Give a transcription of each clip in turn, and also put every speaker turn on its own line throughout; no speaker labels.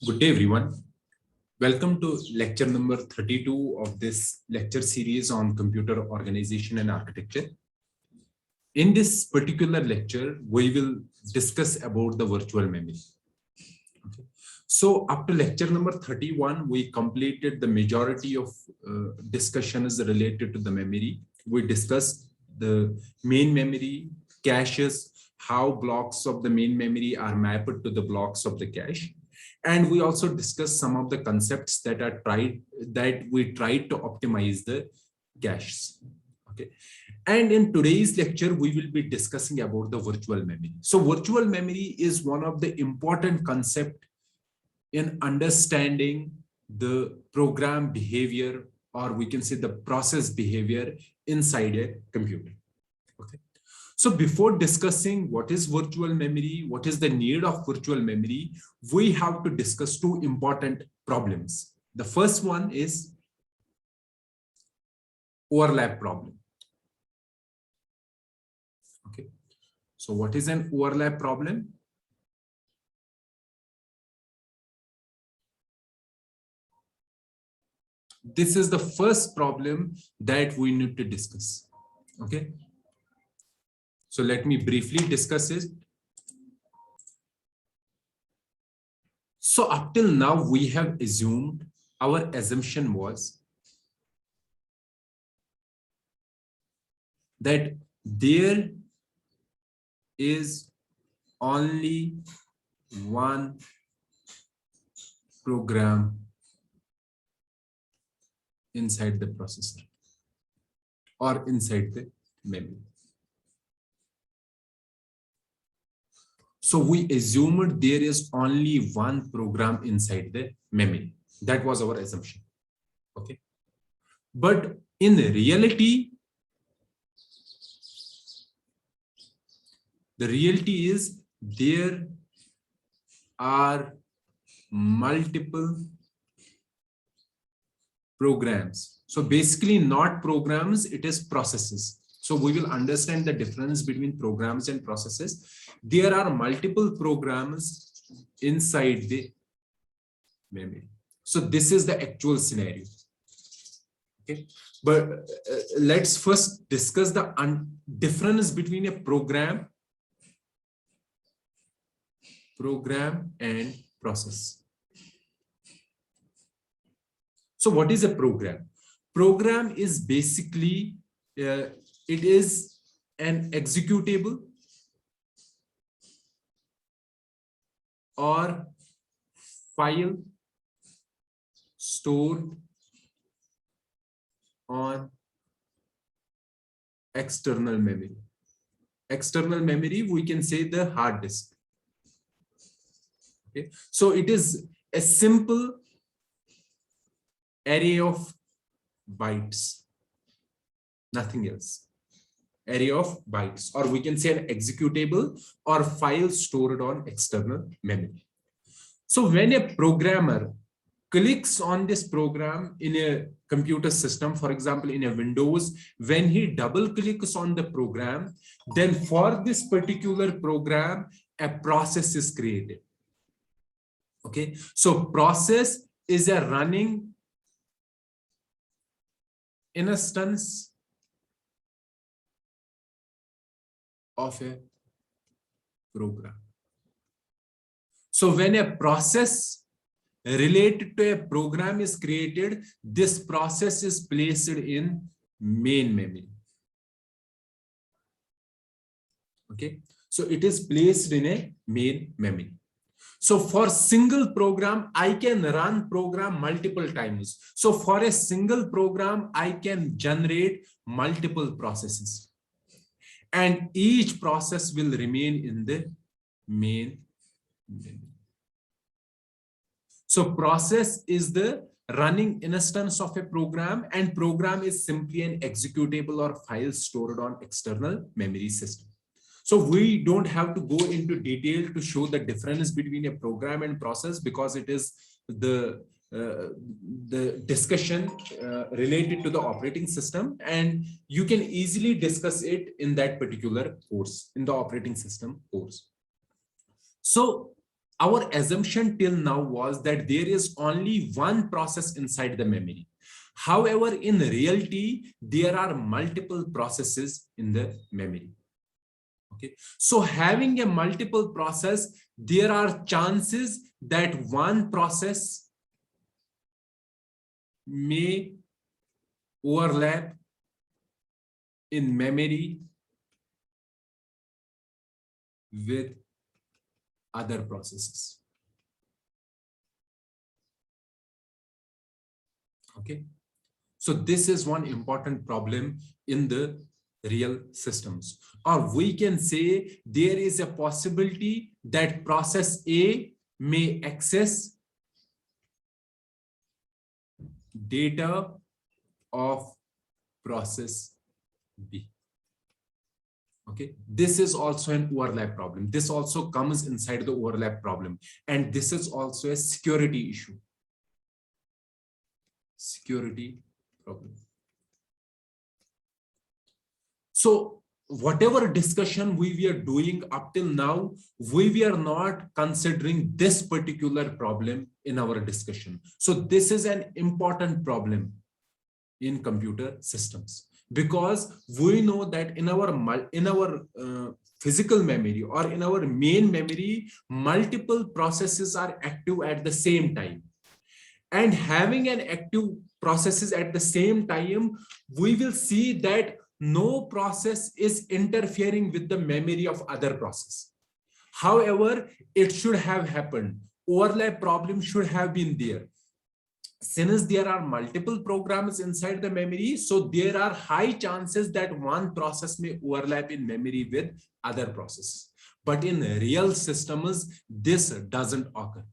Good day, everyone. Welcome to lecture number 32 of this lecture series on computer organization and architecture. In this particular lecture, we will discuss about the virtual memory. Okay. So up to lecture number 31, we completed the majority of discussions related to the memory. We discussed the main memory, caches, how blocks of the main memory are mapped to the blocks of the cache. And we also discussed some of the concepts that we tried to optimize the caches. Okay. And in today's lecture, we will be discussing about the virtual memory. So virtual memory is one of the important concepts in understanding the program behavior, or we can say the process behavior inside a computer. Okay. So before discussing what is virtual memory, what is the need of virtual memory, we have to discuss two important problems. The first one is overlap problem. Okay. So what is an overlap problem? This is the first problem that we need to discuss. Okay. So let me briefly discuss it. So up till now, we have assumed, our assumption was that there is only one program inside the processor or inside the memory. So we assumed there is only one program inside the memory. That was our assumption. Okay. But in reality, the reality is there are multiple programs. So basically not programs, it is processes. So we will understand the difference between programs and processes. There are multiple programs inside the memory. So this is the actual scenario. Okay. But let's first discuss the difference between a program and process. So what is a program? Program is basically, it is an executable or file stored on external memory. External memory, we can say the hard disk. Okay. So it is a simple array of bytes, nothing else. Array of bytes, or we can say an executable or file stored on external memory. So when a programmer clicks on this program in a computer system, for example, in a Windows, when he double clicks on the program, then for this particular program, a process is created. Okay. So process is a running instance of a program. So when a process related to a program is created, this process is placed in main memory. Okay. So it is placed in a main memory. So for single program, I can run program multiple times. So for a single program, I can generate multiple processes. And each process will remain in the main memory. So process is the running instance of a program, and program is simply an executable or file stored on external memory system. So we don't have to go into detail to show the difference between a program and process, because it is the discussion related to the operating system, and you can easily discuss it in that particular course, in the operating system course. So our assumption till now was that there is only one process inside the memory. However, in reality, there are multiple processes in the memory. Okay, so having a multiple process, there are chances that one process may overlap in memory with other processes. Okay, so this is one important problem in the real systems. Or we can say there is a possibility that process A may access data of process B. Okay, this is also an overlap problem. This also comes inside the overlap problem, and this is also a security issue. Security problem. So whatever discussion we were doing up till now, we were not considering this particular problem in our discussion. So this is an important problem in computer systems, because we know that in our physical memory or in our main memory, multiple processes are active at the same time. And having an active processes at the same time, we will see that no process is interfering with the memory of other process. However, it should have happened. Overlap problem should have been there. Since there are multiple programs inside the memory, so there are high chances that one process may overlap in memory with other processes. But in real systems, this doesn't occur.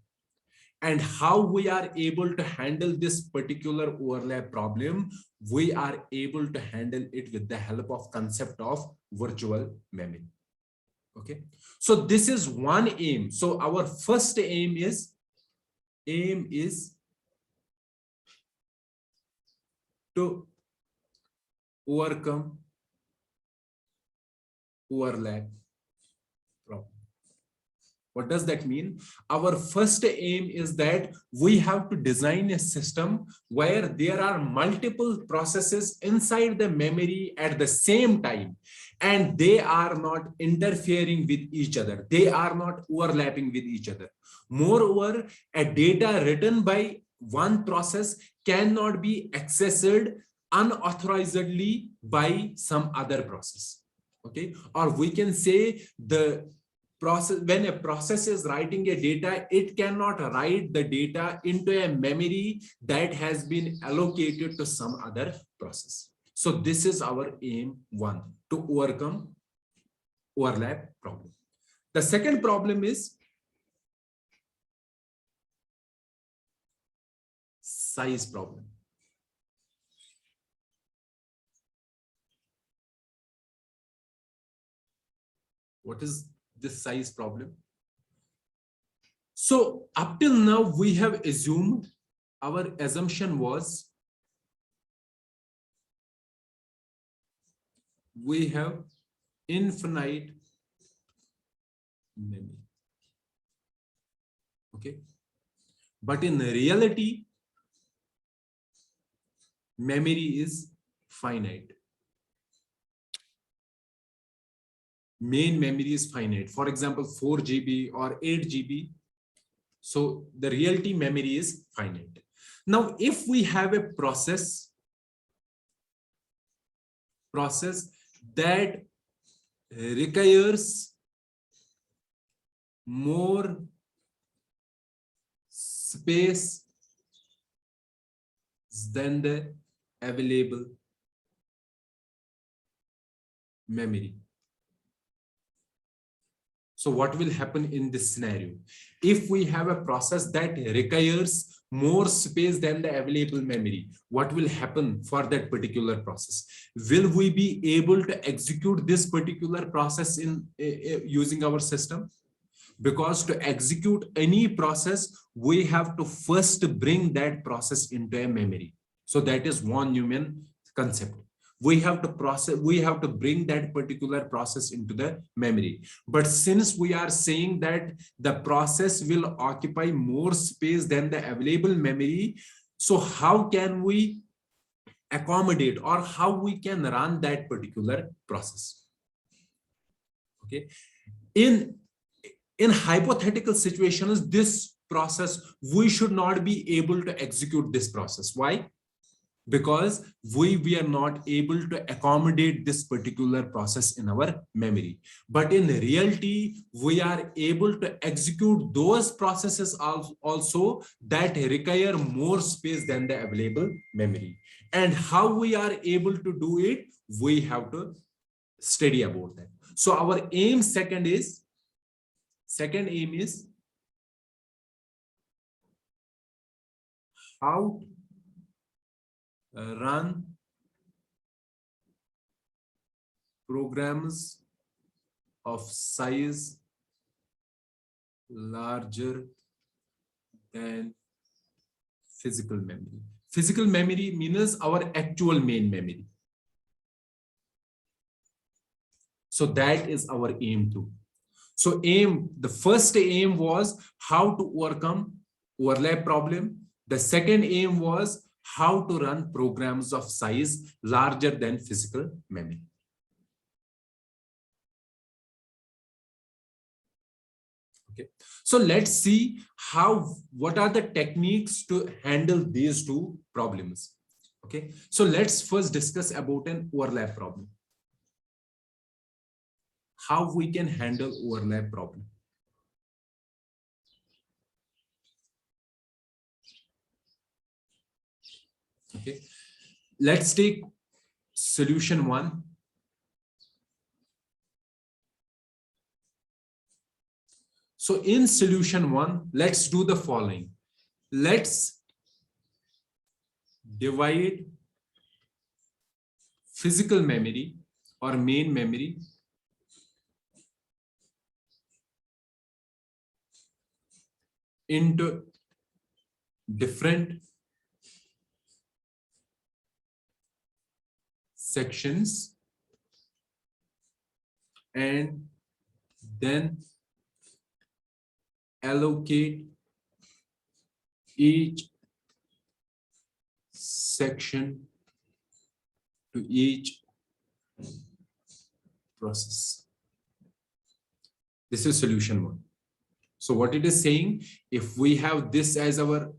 And how we are able to handle this particular overlap problem, we are able to handle it with the help of concept of virtual memory. Okay, so this is one aim. So our first aim is to overcome overlap problem. What does that mean? Our first aim is that we have to design a system where there are multiple processes inside the memory at the same time, and they are not interfering with each other. They are not overlapping with each other. Moreover, a data written by one process cannot be accessed unauthorizedly by some other process. Okay, or we can say the process, when a process is writing a data, it cannot write the data into a memory that has been allocated to some other process. So this is our aim one, to overcome overlap problem. The second problem is size problem. What is this size problem? So up till now, we have assumed, our assumption was we have infinite memory. Okay, but in reality, memory is finite. Main memory is finite. For example, 4 GB or 8 GB. So the reality memory is finite. Now, if we have a process that requires more space than the available memory. So what will happen in this scenario? If we have a process that requires more space than the available memory, what will happen for that particular process? Will we be able to execute this particular process in using our system? Because to execute any process, we have to first bring that process into a memory. So that is von Neumann concept. we have to process, we have to bring that particular process into the memory. But since we are saying that the process will occupy more space than the available memory, so how can we accommodate, or how we can run that particular process? Okay, in hypothetical situations, this process, we should not be able to execute this process. Why? Because we are not able to accommodate this particular process in our memory. But in reality, we are able to execute those processes also that require more space than the available memory. And how we are able to do it, we have to study about that. So our aim second aim is how run programs of size larger than physical memory. Physical memory means our actual main memory. So that is our aim too. So the first aim was how to overcome overlap problem. The second aim was how to run programs of size larger than physical memory. Okay, so let's see what are the techniques to handle these two problems. Okay, so let's first discuss about an overlap problem. How we can handle overlap problem. Okay, let's take solution one. So in solution one, let's do the following. Let's divide physical memory or main memory into different sections and then allocate each section to each process. This is solution one. So what it is saying, if we have this as our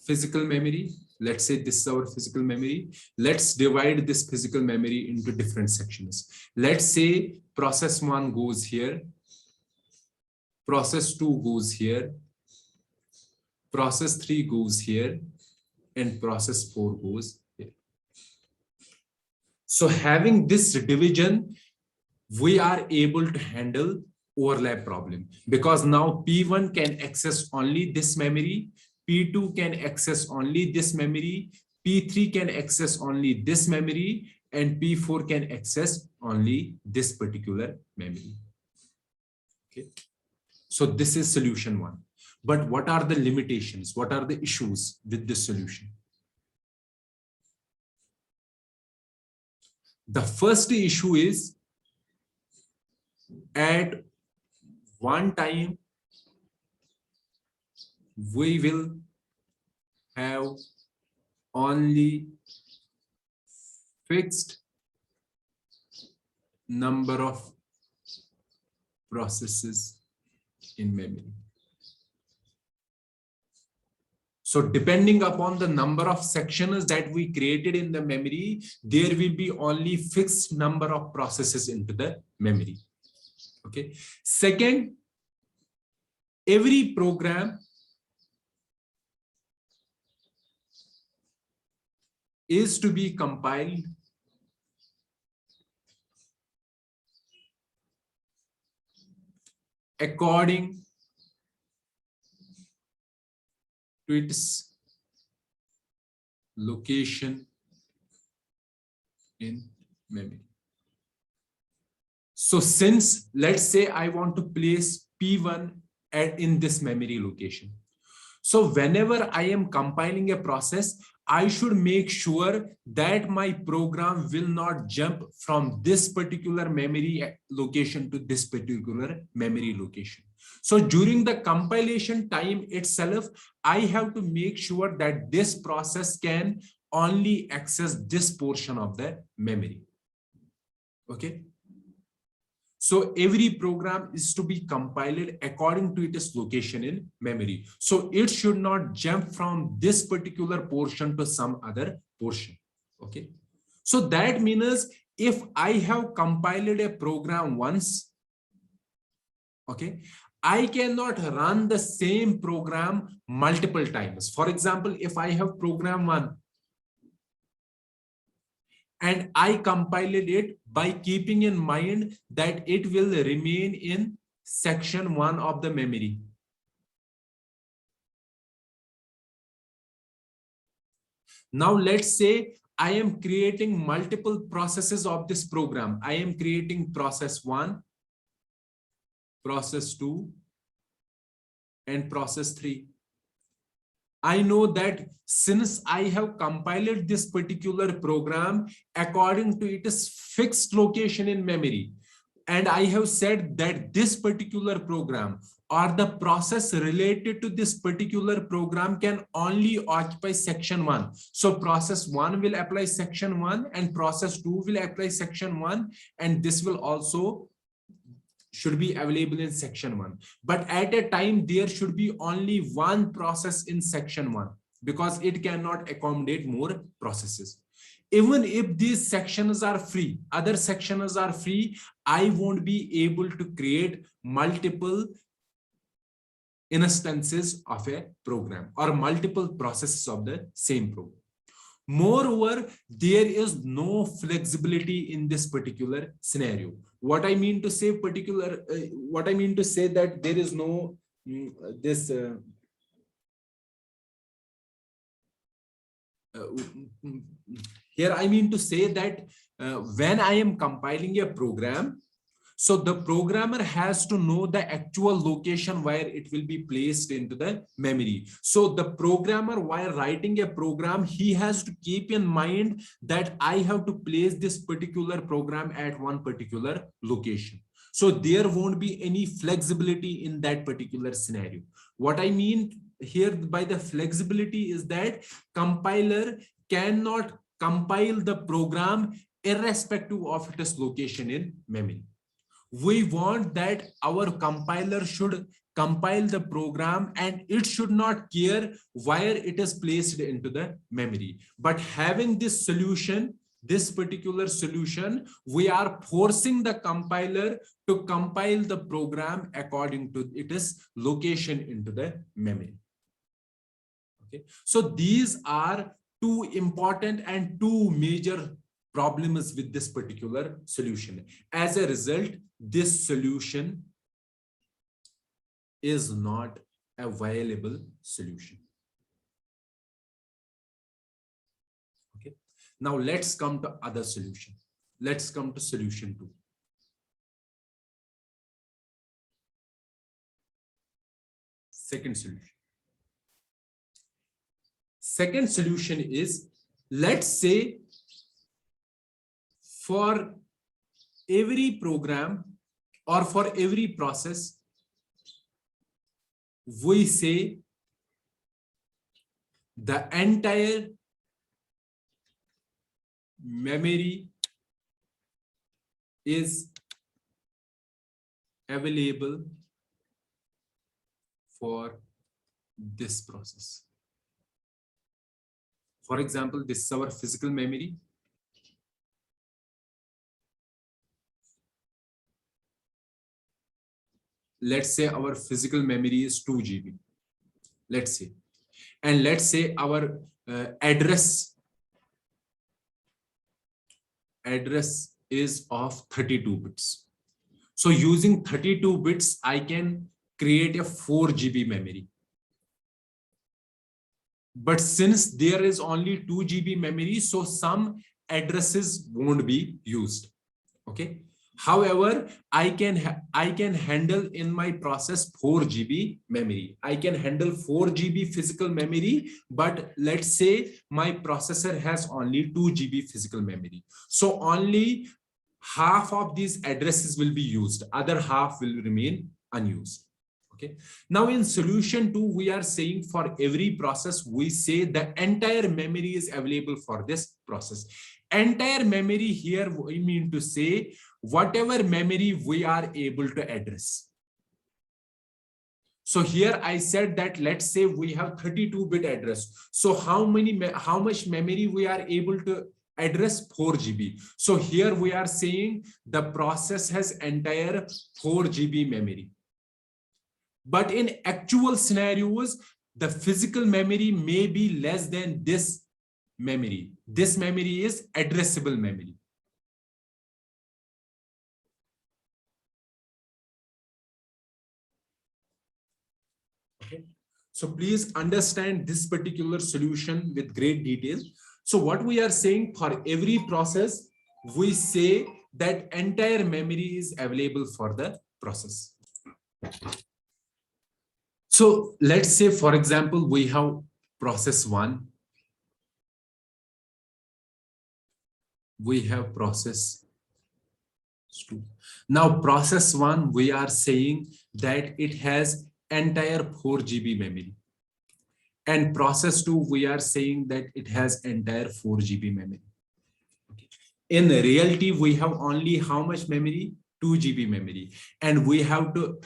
physical memory, let's say this is our physical memory, let's divide this physical memory into different sections. Let's say process one goes here, process two goes here, process three goes here, and process four goes here. So having this division, we are able to handle overlap problem, because now P1 can access only this memory, P2 can access only this memory, P3 can access only this memory, and P4 can access only this particular memory. Okay, so this is solution one. But what are the limitations? What are the issues with this solution? The first issue is, at one time, we will have only fixed number of processes in memory. So depending upon the number of sections that we created in the memory, there will be only fixed number of processes into the memory. Okay. Second, every program is to be compiled according to its location in memory. So since, let's say I want to place P1 in this memory location. So whenever I am compiling a process, I should make sure that my program will not jump from this particular memory location to this particular memory location. So during the compilation time itself, I have to make sure that this process can only access this portion of the memory. Okay. So every program is to be compiled according to its location in memory. So it should not jump from this particular portion to some other portion. Okay. So that means if I have compiled a program once, okay, I cannot run the same program multiple times. For example, if I have program one, and I compiled it by keeping in mind that it will remain in section 1 of the memory. Now let's say I am creating multiple processes of this program. I am creating process 1, process 2, and process 3. I know that since I have compiled this particular program according to its fixed location in memory, and I have said that this particular program or the process related to this particular program can only occupy section 1. So process 1 will apply section 1 and process 2 will apply section 1, and this will also should be available in section 1. But at a time, there should be only one process in section 1 because it cannot accommodate more processes. Even if these sections are free, other sections are free, I won't be able to create multiple instances of a program or multiple processes of the same program. Moreover, there is no flexibility in this particular scenario. What I mean to say that there is no here I mean to say that when I am compiling a program, so the programmer has to know the actual location where it will be placed into the memory. So the programmer, while writing a program, he has to keep in mind that I have to place this particular program at one particular location. So there won't be any flexibility in that particular scenario. What I mean here by the flexibility is that compiler cannot compile the program irrespective of its location in memory. We want that our compiler should compile the program and it should not care where it is placed into the memory. But having this solution, this particular solution, we are forcing the compiler to compile the program according to its location into the memory. Okay, so these are two important and two major problems with this particular solution. As a result, this solution is not a viable solution. Okay, now let's come to other solution. Let's come to solution 2. Second solution. Second solution is, let's say for every program or for every process, we say the entire memory is available for this process. For example, this is our physical memory. Let's say our physical memory is 2 GB. Let's say, and let's say our address is of 32 bits. So using 32 bits, I can create a 4 GB memory. But since there is only 2 GB memory, so some addresses won't be used. Okay. However, I can handle in my process 4 GB memory. I can handle 4 GB physical memory, but let's say my processor has only 2 GB physical memory. So only half of these addresses will be used, other half will remain unused. Okay. Now in solution 2, we are saying for every process, we say the entire memory is available for this process. Entire memory here, we mean to say whatever memory we are able to address. So here I said that let's say we have 32-bit address. So how much memory we are able to address? 4 GB. So here we are saying the process has entire 4 GB memory. But in actual scenarios, the physical memory may be less than this memory. This memory is addressable memory. Okay. So please understand this particular solution with great detail. So what we are saying, for every process, we say that entire memory is available for the process. So let's say, for example, we have process 1. We have process 2. Now process 1, we are saying that it has entire 4 GB memory. And process 2, we are saying that it has entire 4 GB memory. Okay. In reality, we have only how much memory? 2 GB memory. And we have to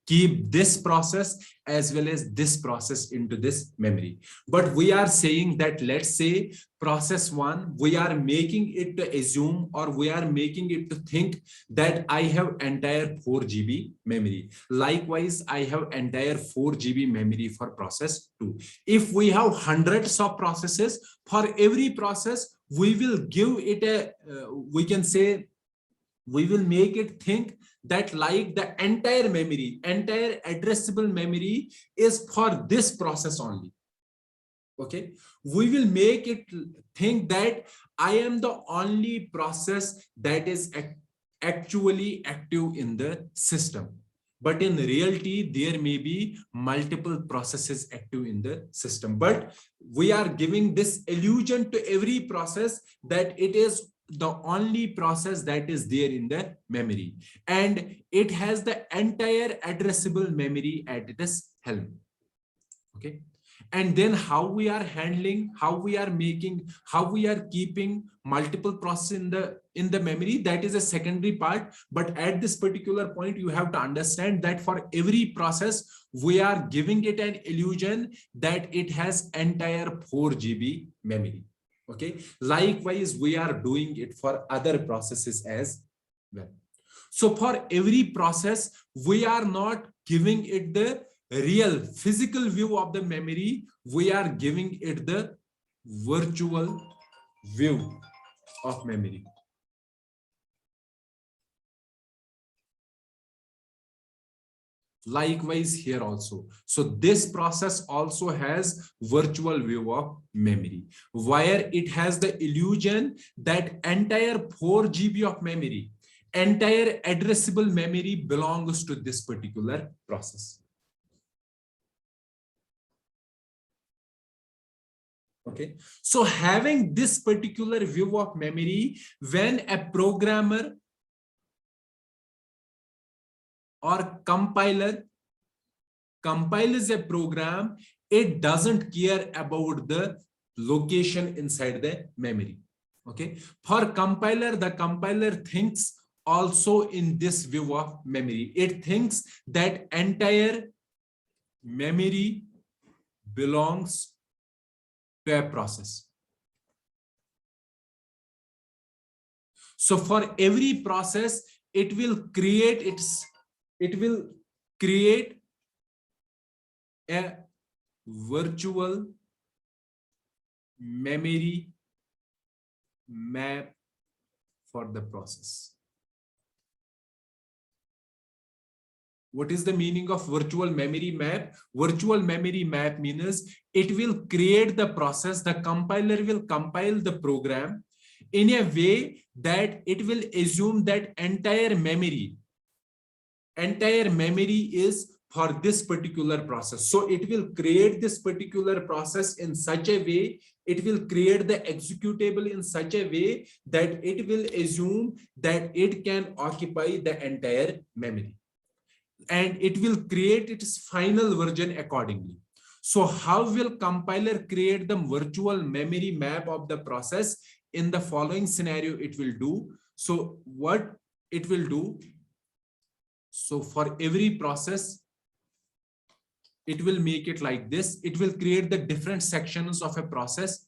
keep this process as well as this process into this memory. But we are saying that, let's say process 1, we are making it to assume, or we are making it to think that I have entire 4 GB memory. Likewise, I have entire 4 GB memory for process 2. If we have hundreds of processes, for every process, we will give it a, we can say, we will make it think that like the entire memory, entire addressable memory is for this process only. Okay. We will make it think that I am the only process that is actually active in the system. But in reality, there may be multiple processes active in the system. But we are giving this illusion to every process that it is the only process that is there in the memory, and it has the entire addressable memory at its helm. Okay. And then how we are handling, how we are making, how we are keeping multiple processes in the memory, that is a secondary part. But at this particular point, you have to understand that for every process, we are giving it an illusion that it has entire 4 GB memory. Okay. Likewise, we are doing it for other processes as well. So for every process, we are not giving it the real physical view of the memory. We are giving it the virtual view of memory. Likewise here also. So this process also has virtual view of memory, where it has the illusion that entire 4 GB of memory, entire addressable memory belongs to this particular process. Okay. So having this particular view of memory, when a programmer or compiler compiles a program, it doesn't care about the location inside the memory. Okay. For compiler, the compiler thinks also in this view of memory. It thinks that entire memory belongs to a process. So for every process, it will create a virtual memory map for the process. What is the meaning of virtual memory map? Virtual memory map means it will create the process, the compiler will compile the program. in a way that it will assume that entire memory is for this particular process. So it will create this particular process in such a way, it will create the executable in such a way that it will assume that it can occupy the entire memory, and it will create its final version accordingly. So how will compiler create the virtual memory map of the process? In the following scenario it will do. So what it will do, so for every process, it will make it like this. It will create the different sections of a process.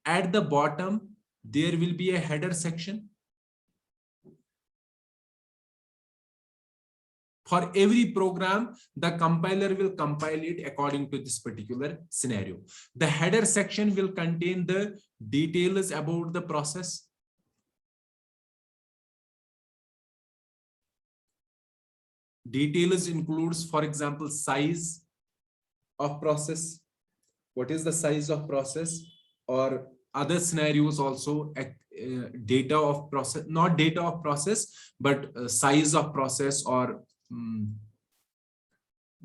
At the bottom, there will be a header section. For every program, the compiler will compile it according to this particular scenario. The header section will contain the details about the process. Details includes, for example, size of process. What is the size of process? Or other scenarios also, data of process, not data of process, but size of process, or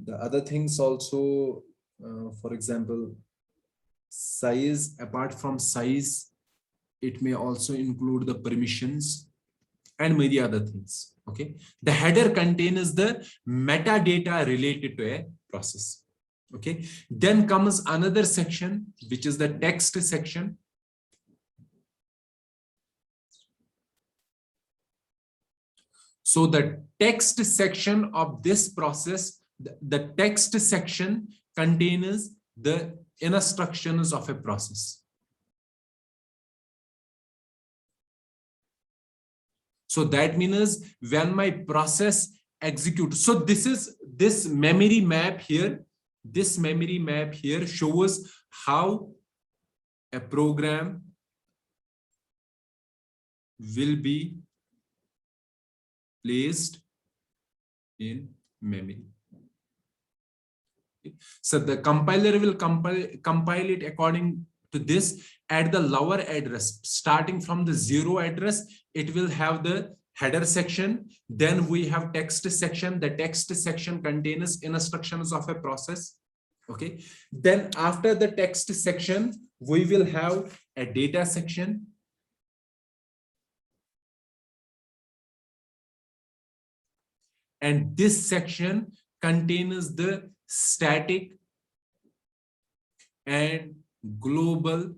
the other things also, for example, size. Apart from size, it may also include the permissions and many other things. Okay, the header contains the metadata related to a process. Okay, then comes another section, which is the text section. So the text section of this process, the text section contains the instructions of a process. So that means when my process executes, so this memory map here, this memory map here shows how a program will be placed in memory. So the compiler will compile it according to this. At the lower address, starting from the 0 address, it will have the header section. Then we have text section. The text section contains instructions of a process. Okay. Then after the text section, we will have a data section. And this section contains the static and global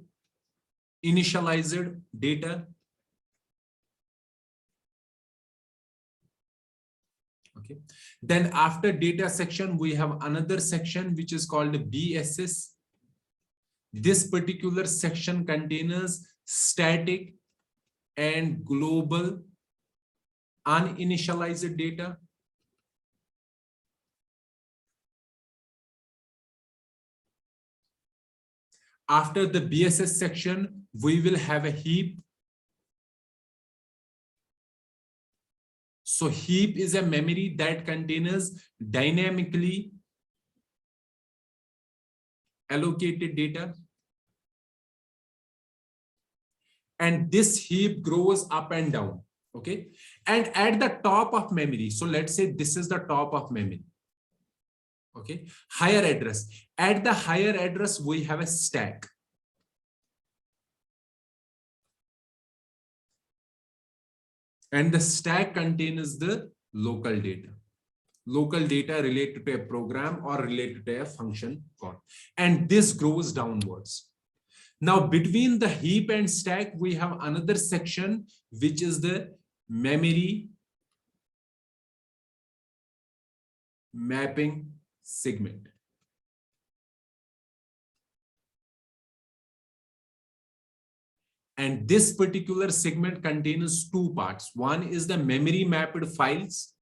initialized data. Okay. Then after data section, we have another section which is called BSS. This particular section contains static and global uninitialized data. After the BSS section, we will have a heap. So heap is a memory that contains dynamically allocated data. And this heap grows up and down. Okay. And at the top of memory, so let's say this is the top of memory. Okay. Higher address. At the higher address, we have a stack. And the stack contains the local data. Local data related to a program or related to a function call. And this grows downwards. Now, between the heap and stack, we have another section, which is the memory mapping segment. And this particular segment contains two parts. One is the memory mapped files.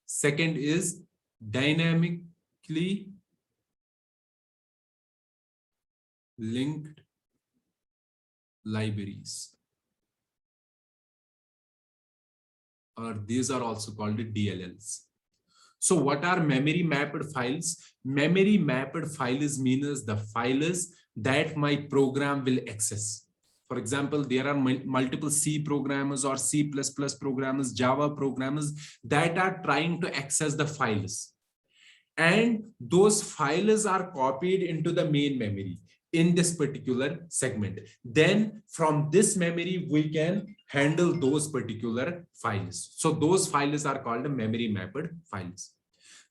Second is dynamically linked libraries, or these are also called DLLs. So what are memory mapped files? Memory mapped files means the files that my program will access. For example, there are multiple C programmers or C++ programmers, Java programmers that are trying to access the files. And those files are copied into the main memory in this particular segment. Then from this memory, we can handle those particular files. So those files are called memory mapped files.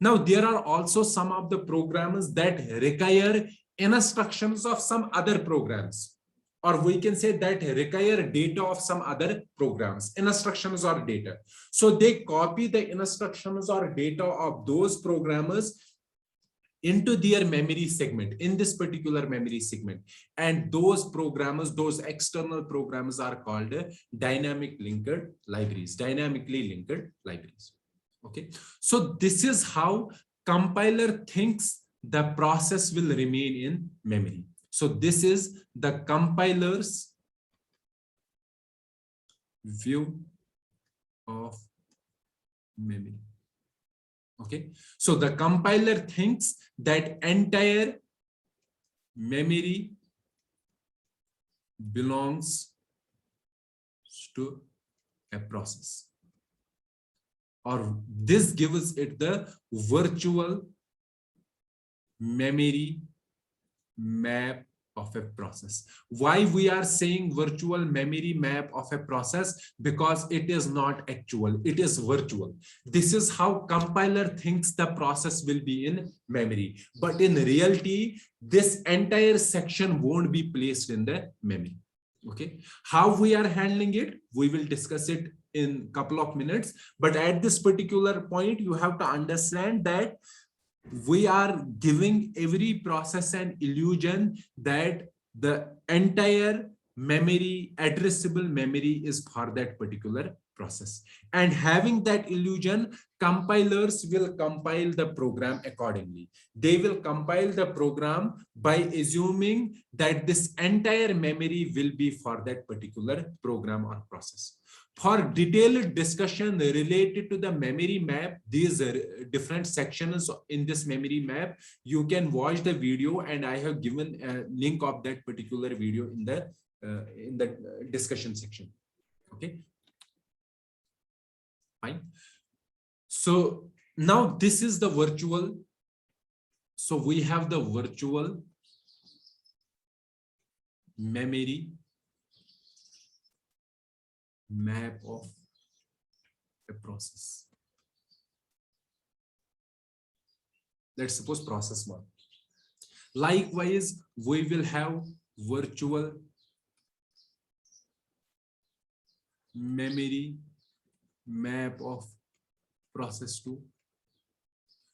Now, there are also some of the programs that require instructions of some other programs, or we can say that require data of some other programs, instructions or data. So they copy the instructions or data of those programmers into their memory segment, in this particular memory segment. And those programmers, those external programmers are called dynamic linked libraries, dynamically linked libraries. Okay, so this is how compiler thinks the process will remain in memory. So this is the compiler's view of memory. Okay, so the compiler thinks that entire memory belongs to a process, or this gives it the virtual memory map of a process. Why we are saying virtual memory map of a process? Because it is not actual, it is virtual. This is how compiler thinks the process will be in memory, but in reality this entire section won't be placed in the memory. Okay, how we are handling it, we will discuss it in a couple of minutes, but at this particular point you have to understand that we are giving every process an illusion that the entire memory, addressable memory, is for that particular process. And having that illusion, compilers will compile the program accordingly. They will compile the program by assuming that this entire memory will be for that particular program or process. For detailed discussion related to the memory map, these different sections in this memory map, you can watch the video, and I have given a link of that particular video in the discussion section. Okay, fine. So now this is the virtual. So we have the virtual memory map of a process. Let's suppose process 1. Likewise, we will have virtual memory map of process 2.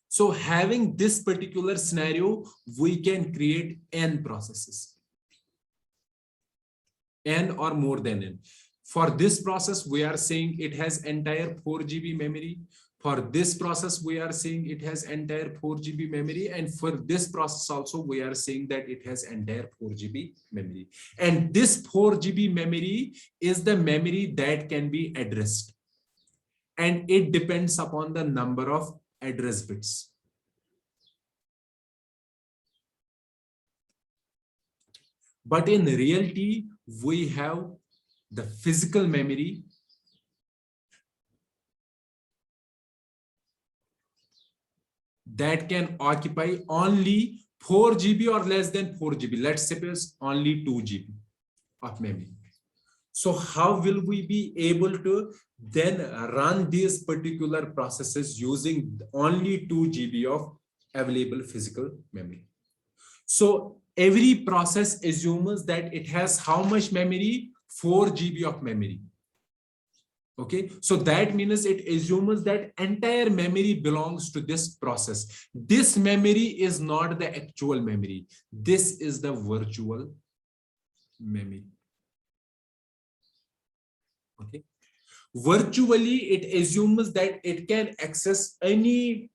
So having this particular scenario, we can create n processes, n or more than n. For this process, we are saying it has entire 4 GB memory. For this process, we are saying it has entire 4 GB memory. And for this process also, we are saying that it has entire 4 GB memory. And this 4 GB memory is the memory that can be addressed. And it depends upon the number of address bits. But in reality, we have the physical memory that can occupy only 4 GB or less than 4 GB. Let's suppose only 2 GB of memory. So how will we be able to then run these particular processes using only 2 GB of available physical memory? So every process assumes that it has how much memory? 4 GB of memory. Okay, so that means it assumes that entire memory belongs to this process. This memory is not the actual memory. This is the virtual memory. Okay, virtually it assumes that it can access any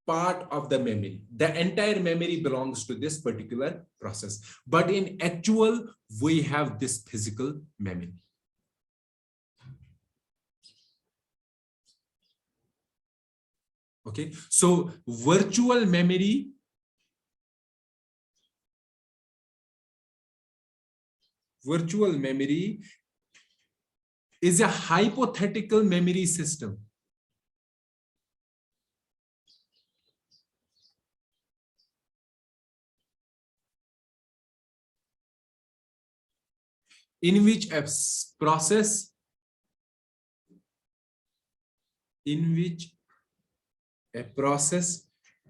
part of the memory. The entire memory belongs to this particular process. But in actual, we have this physical memory. Okay, so virtual memory is a hypothetical memory system in which a process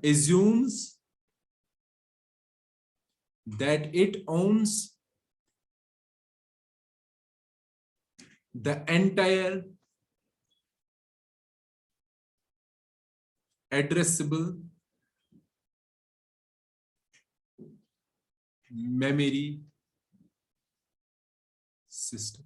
assumes that it owns the entire addressable memory system.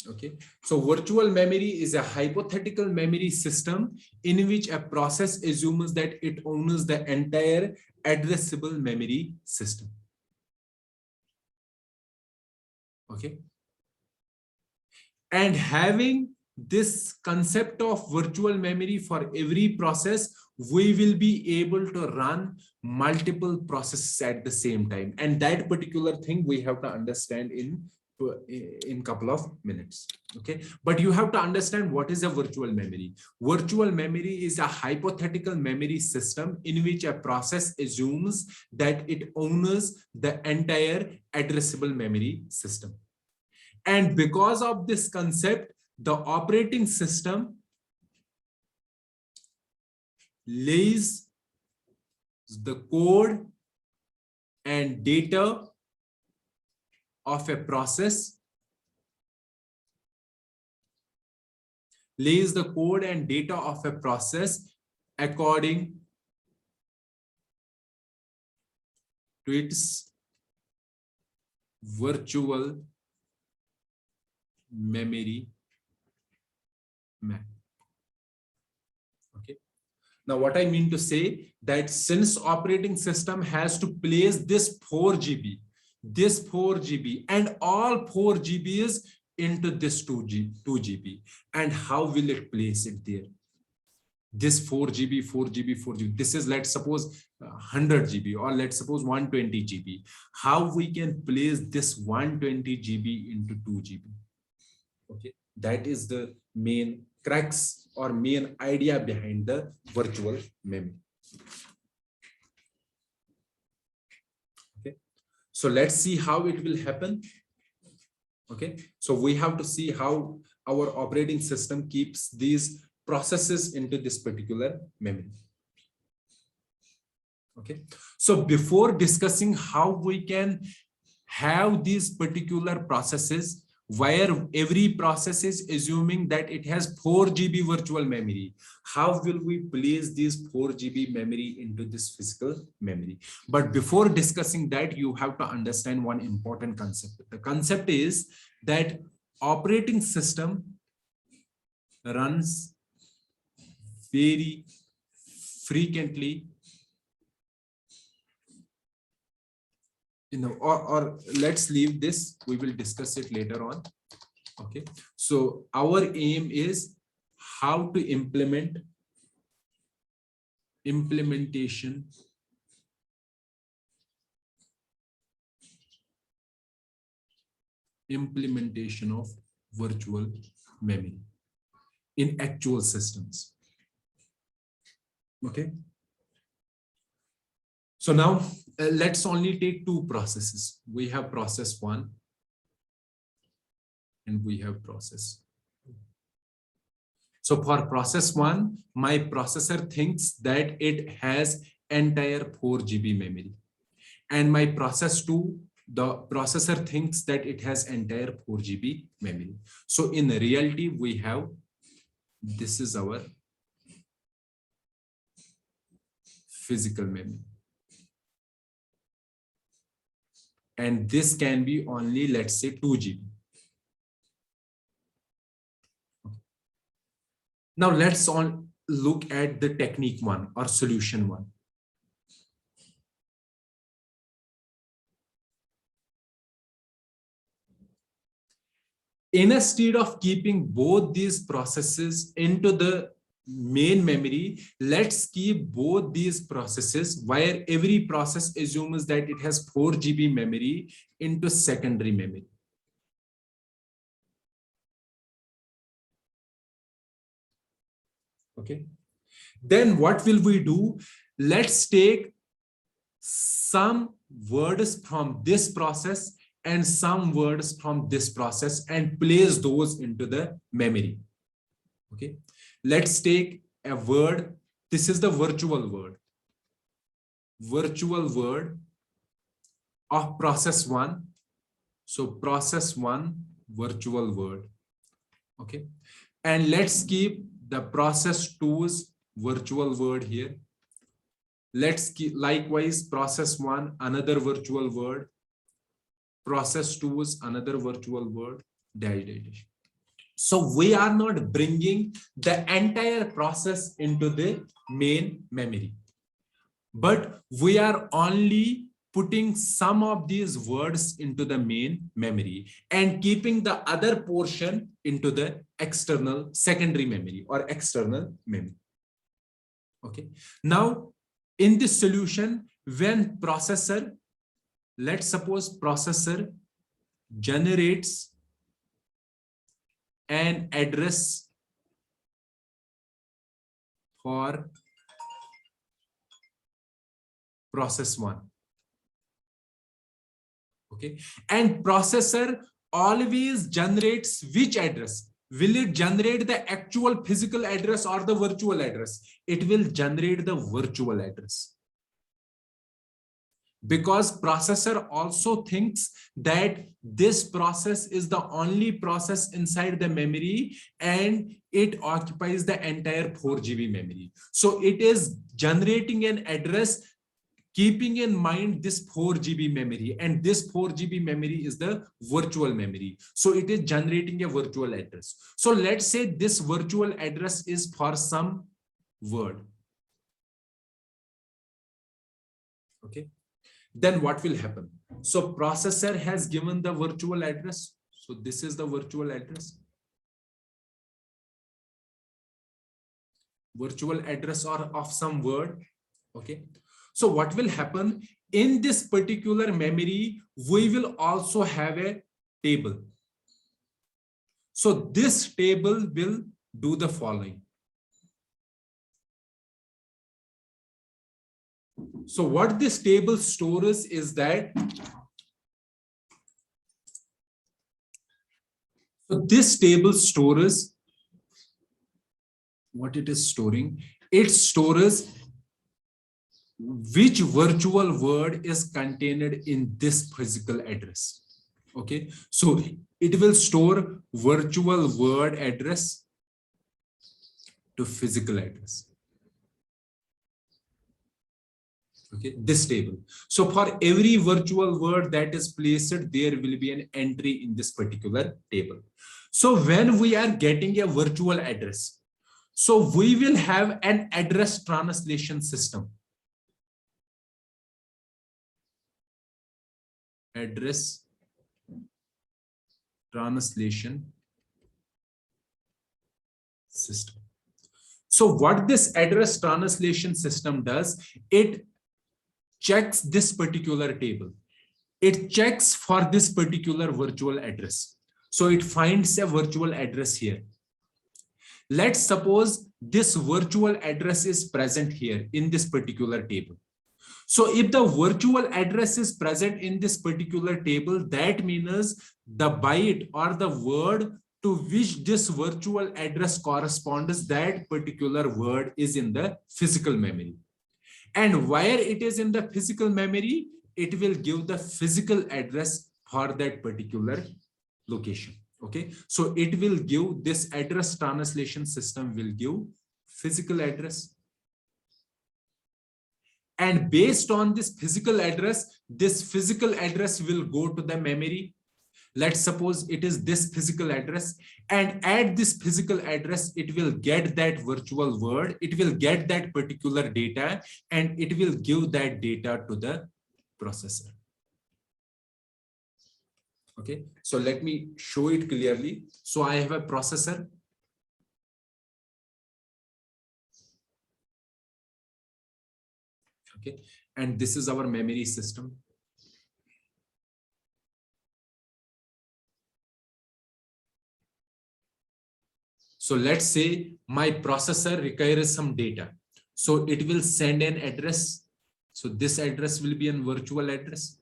Okay, so virtual memory is a hypothetical memory system in which a process assumes that it owns the entire addressable memory system. Okay, and having this concept of virtual memory for every process, we will be able to run multiple processes at the same time, and that particular thing we have to understand in couple of minutes. Okay, but you have to understand what is a virtual memory. Virtual memory is a hypothetical memory system in which a process assumes that it owns the entire addressable memory system. And because of this concept, the operating system lays the code and data of a process, according to its virtual memory map. Okay, now what I mean to say that since operating system has to place this 4 GB and all 4 GBs into this 2 GB, and how will it place it there? This 4 GB, this is, let's suppose 100 GB, or let's suppose 120 GB. How we can place this 120 GB into 2 GB? Okay, that is the main crux or main idea behind the virtual memory. Okay, so let's see how it will happen. Okay, so we have to see how our operating system keeps these processes into this particular memory. Okay, so before discussing how we can have these particular processes where every process is assuming that it has 4 GB virtual memory, how will we place these 4 GB memory into this physical memory? But before discussing that, you have to understand one important concept. The concept is that operating system runs very frequently, or let's leave this, we will discuss it later on. Okay, so our aim is how to implementation of virtual memory in actual systems. Okay, so now let's only take two processes. We have process 1 and we have process 2. So for process 1, my processor thinks that it has entire 4 GB memory, and my process 2, the processor thinks that it has entire 4 GB memory. So in reality, we have, this is our physical memory, and this can be only, let's say, 2 GB. Now let's look at the technique 1 or solution 1. Instead of keeping both these processes into the main memory, let's keep both these processes where every process assumes that it has 4 GB memory into secondary memory. Okay. Then what will we do? Let's take some words from this process and some words from this process and place those into the memory. Okay. Let's take a word. This is the virtual word of process 1. So process 1 virtual word. Okay. And let's keep the process 2's virtual word here. Let's keep likewise process 1 another virtual word, process 2's another virtual word, dash dash dash. So we are not bringing the entire process into the main memory, but we are only putting some of these words into the main memory and keeping the other portion into the external secondary memory or external memory. Okay. Now, in this solution, when processor, let's suppose processor generates an address for process 1. Okay. And processor always generates which address? Will it generate the actual physical address or the virtual address? It will generate the virtual address. Because processor also thinks that this process is the only process inside the memory and it occupies the entire 4 GB memory. So it is generating an address keeping in mind this 4 GB memory, and this 4 GB memory is the virtual memory. So it is generating a virtual address. So let's say this virtual address is for some word. Okay. Then what will happen? So processor has given the virtual address. So this is the virtual address. Virtual address or of some word. Okay. So what will happen in this particular memory? We will also have a table. So this table will do the following. So what this table stores is that, so this table stores what it is storing. It stores which virtual word is contained in this physical address. Okay, so it will store virtual word address to physical address. Okay, this table. So for every virtual word that is placed, there will be an entry in this particular table. So when we are getting a virtual address, so we will have an address translation system. Address translation system. So what this address translation system does, it checks this particular table. It checks for this particular virtual address. So it finds a virtual address here. Let's suppose this virtual address is present here in this particular table. So if the virtual address is present in this particular table, that means the byte or the word to which this virtual address corresponds, that particular word is in the physical memory. And where it is in the physical memory, it will give the physical address for that particular location. Okay, so it will give, this address translation system will give physical address. And based on this physical address will go to the memory. Let's suppose it is this physical address, and at this physical address, it will get that virtual word, it will get that particular data, and it will give that data to the processor. Okay, so let me show it clearly. So I have a processor. Okay, and this is our memory system. So let's say my processor requires some data. So it will send an address. So this address will be a virtual address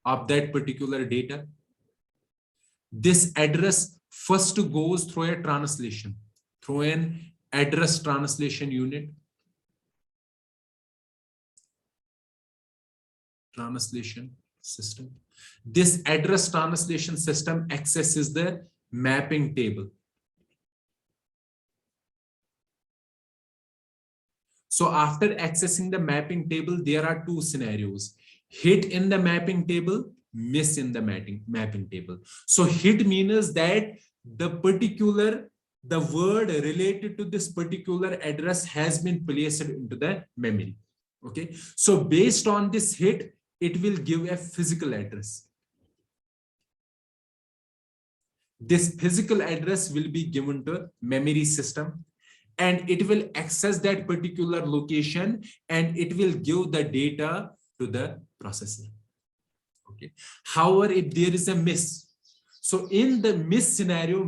of that particular data. This address first goes through a translation, through an address translation unit. Translation system. This address translation system accesses the mapping table. So after accessing the mapping table, there are two scenarios: hit in the mapping table, miss in the mapping table. So hit means that the word related to this particular address has been placed into the memory. Okay, so based on this hit, it will give a physical address. This physical address will be given to memory system, and it will access that particular location, and it will give the data to the processor. Okay. However, if there is a miss, so in the miss scenario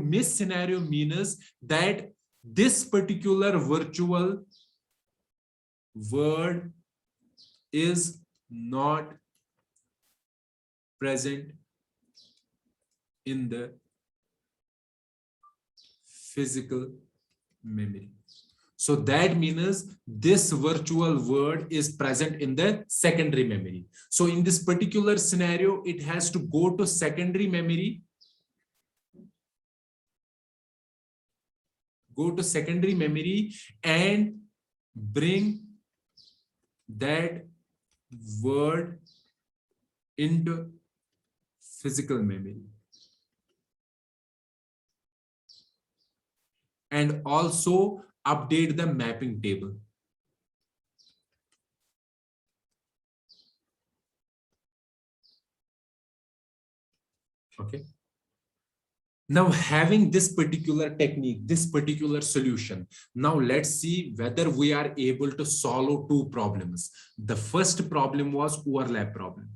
means that this particular virtual word is not present in the physical memory. So that means this virtual word is present in the secondary memory. So in this particular scenario, it has to go to secondary memory, and bring that word into physical memory. And also update the mapping table. Okay. Now, having this particular technique, this particular solution, now let's see whether we are able to solve two problems. The first problem was overlap problem.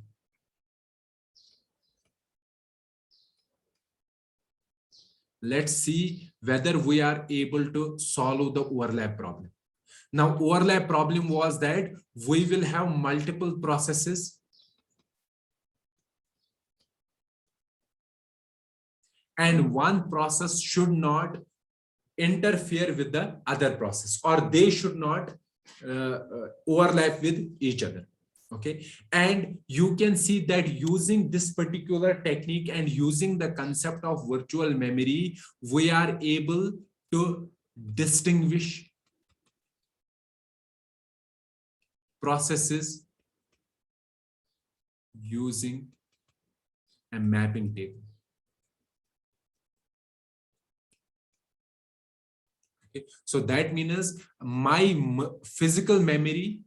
Let's see whether we are able to solve the overlap problem. Now, overlap problem was that we will have multiple processes, and one process should not interfere with the other process, or they should not overlap with each other. Okay, and you can see that using this particular technique and using the concept of virtual memory, we are able to distinguish processes using a mapping table. Okay, so that means my physical memory,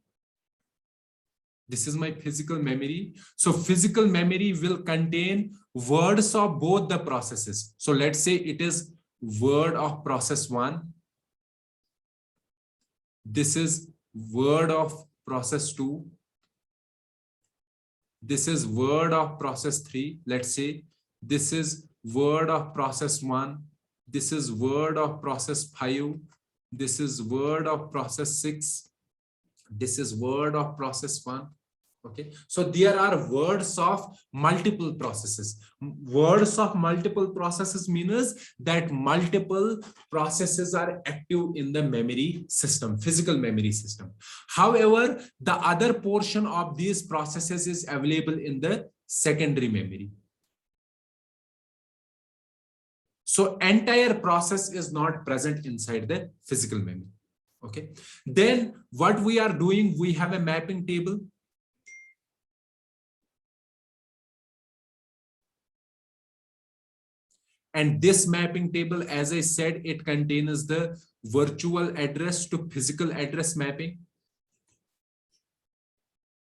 this is my physical memory. So physical memory will contain words of both the processes. So let's say it is word of process 1. This is word of process 2. This is word of process 3. Let's say this is word of process 1. This is word of process 5. This is word of process 6. This is word of process 1. Okay, so there are words of multiple processes. Words of multiple processes means that multiple processes are active in the memory system, physical memory system. However, the other portion of these processes is available in the secondary memory. So entire process is not present inside the physical memory. Okay, then what we are doing, we have a mapping table. And this mapping table, as I said, it contains the virtual address to physical address mapping.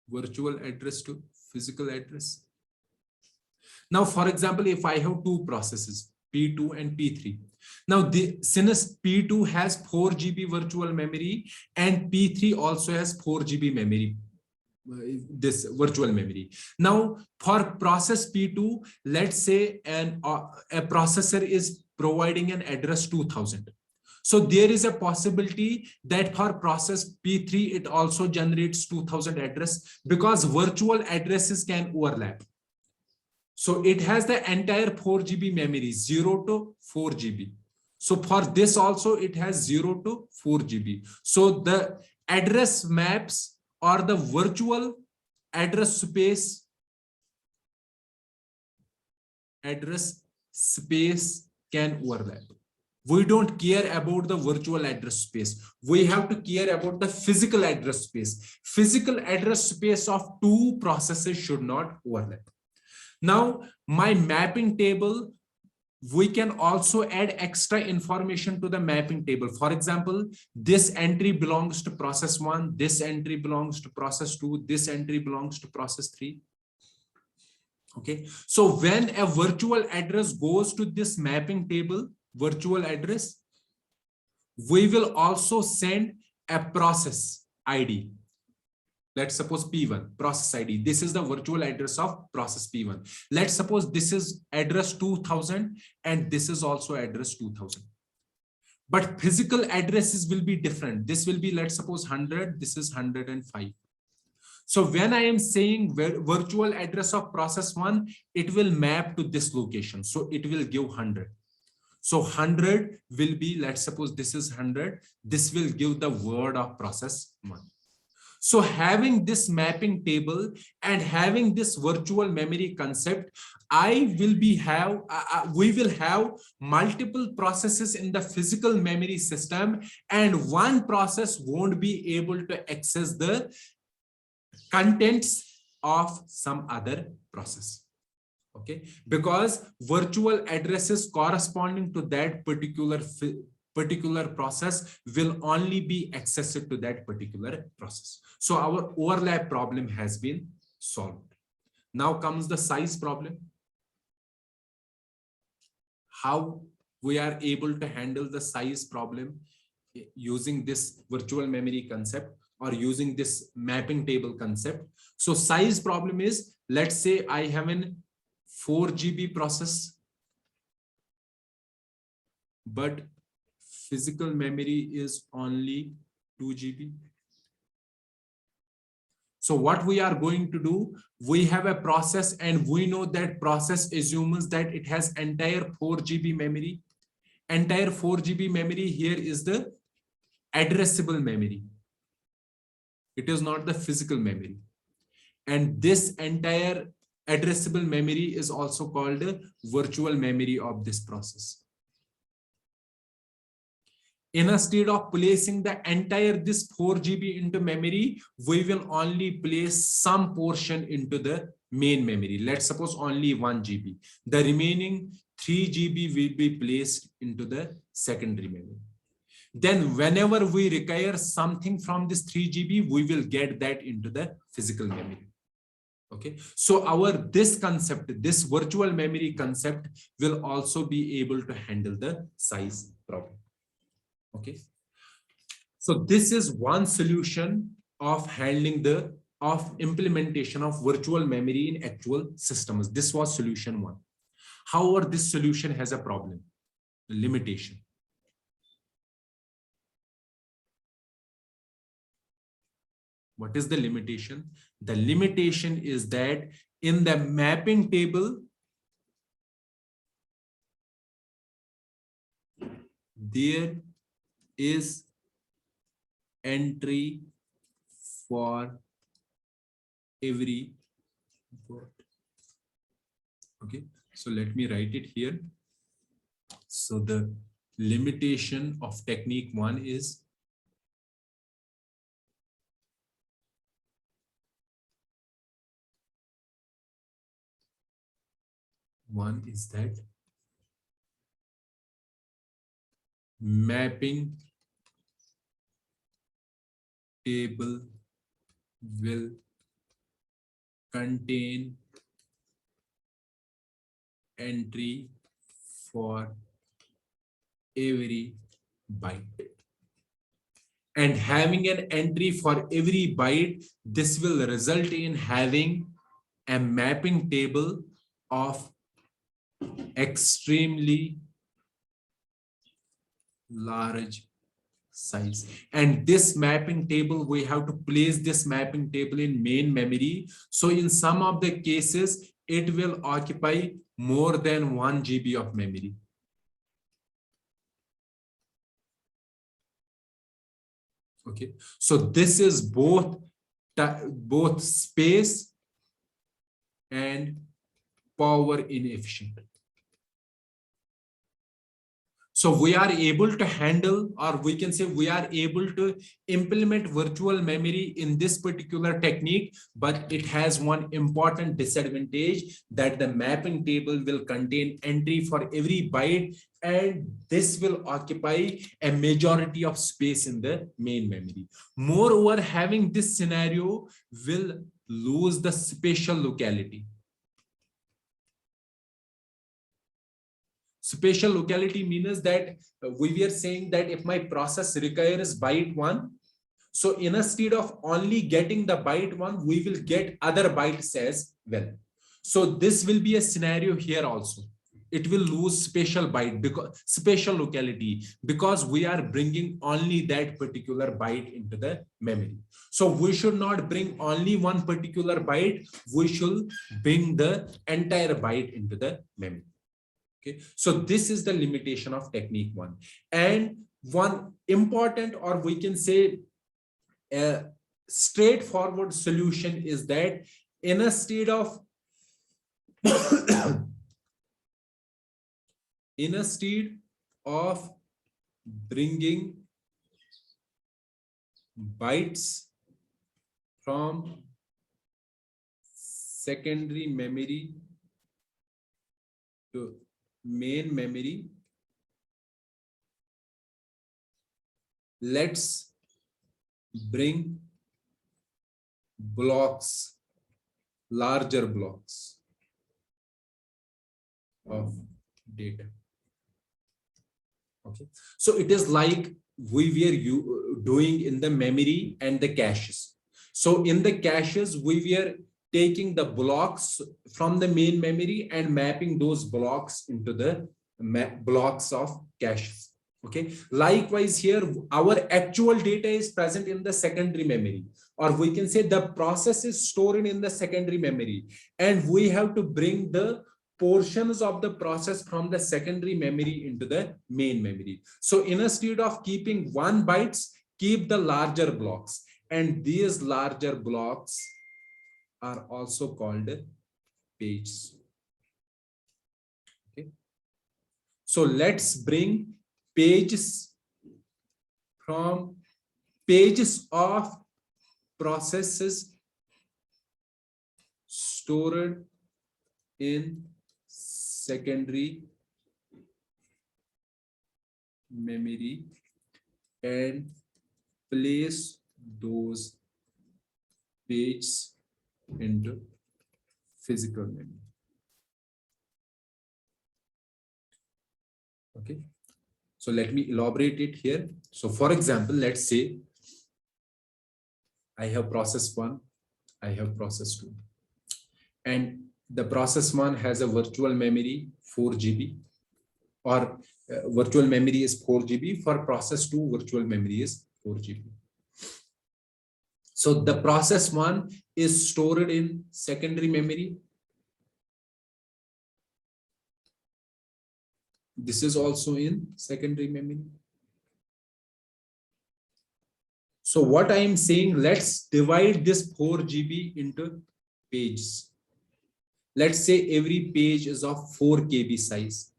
Virtual address to physical address. Now, for example, if I have two processes, P2 and P3. Now, since P2 has 4 GB virtual memory and P3 also has 4 GB memory, this virtual memory. Now for process P2, let's say a processor is providing an address 2000. So there is a possibility that for process P3, it also generates 2000 address, because virtual addresses can overlap. So it has the entire 4 GB memory, 0 to 4 GB. So for this also, it has 0 to 4 GB. So the address maps or the virtual address space can overlap. We don't care about the virtual address space. We have to care about the physical address space. Physical address space of two processes should not overlap. Now, my mapping table, we can also add extra information to the mapping table. For example, this entry belongs to process 1, this entry belongs to process 2, this entry belongs to process 3. Okay, so when a virtual address goes to this mapping table, virtual address, we will also send a process ID. Let's suppose P1, process ID. This is the virtual address of process P1. Let's suppose this is address 2000 and this is also address 2000. But physical addresses will be different. This will be, let's suppose 100, this is 105. So when I am saying virtual address of process 1, it will map to this location. So it will give 100. So 100 will be, let's suppose this is 100. This will give the word of process 1. So having this mapping table and having this virtual memory concept, we will have multiple processes in the physical memory system, and one process won't be able to access the contents of some other process. Okay, because virtual addresses corresponding to that particular process will only be accessed to that particular process. So our overlap problem has been solved. Now comes the size problem. How we are able to handle the size problem using this virtual memory concept or using this mapping table concept. So size problem is, let's say I have an 4 GB process, but physical memory is only 2 GB. So what we are going to do, we have a process and we know that process assumes that it has entire 4 GB memory. Entire 4 GB memory here is the addressable memory. It is not the physical memory. And this entire addressable memory is also called the virtual memory of this process. Instead of placing the entire this 4 GB into memory, we will only place some portion into the main memory. Let's suppose only 1 GB. The remaining 3 GB will be placed into the secondary memory. Then whenever we require something from this 3 GB, we will get that into the physical memory. Okay, so this concept, this virtual memory concept will also be able to handle the size problem. Okay, so this is one solution of handling of implementation of virtual memory in actual systems. This was solution 1. However, this solution has a problem, a limitation. What is the limitation? The limitation is that in the mapping table, there is entry for every word. Okay, so let me write it here. So the limitation of technique 1 is that mapping table will contain entry for every byte. and having an entry for every byte, this will result in having a mapping table of extremely large size. And this mapping table, we have to place this mapping table in main memory. So in some of the cases, it will occupy more than 1 GB of memory. Okay, so this is both space and power inefficient. So we are able to handle, or we can say we are able to implement virtual memory in this particular technique, but it has one important disadvantage, that the mapping table will contain entry for every byte, and this will occupy a majority of space in the main memory. Moreover, having this scenario will lose the spatial locality. Spatial locality means that we were saying that if my process requires byte 1, so instead of only getting the byte 1, we will get other bytes as well. So this will be a scenario here also. It will lose spatial byte, because spatial locality, because we are bringing only that particular byte into the memory. So we should not bring only one particular byte, we should bring the entire byte into the memory. Okay, so this is the limitation of technique 1. And one important, or we can say a straightforward solution, is that instead of bringing bytes from secondary memory to main memory, let's bring blocks, larger blocks of data. Okay, so it is like we were doing in the memory and the caches. So in the caches, we were taking the blocks from the main memory and mapping those blocks into the blocks of caches. Okay, likewise here, our actual data is present in the secondary memory, or we can say the process is stored in the secondary memory, and we have to bring the portions of the process from the secondary memory into the main memory. So instead of keeping 1 bytes, keep the larger blocks, and these larger blocks are also called pages. Okay, so let's bring pages from pages of processes stored in secondary memory and place those pages into physical memory. Okay, so let me elaborate it here. So for example, let's say I have process 1, I have process 2, and the process 1 has a virtual memory 4 GB, or virtual memory is 4 GB. For process 2, virtual memory is 4 GB. So the process 1 is stored in secondary memory. This is also in secondary memory. So what I am saying, let's divide this 4 GB into pages. Let's say every page is of 4 KB size.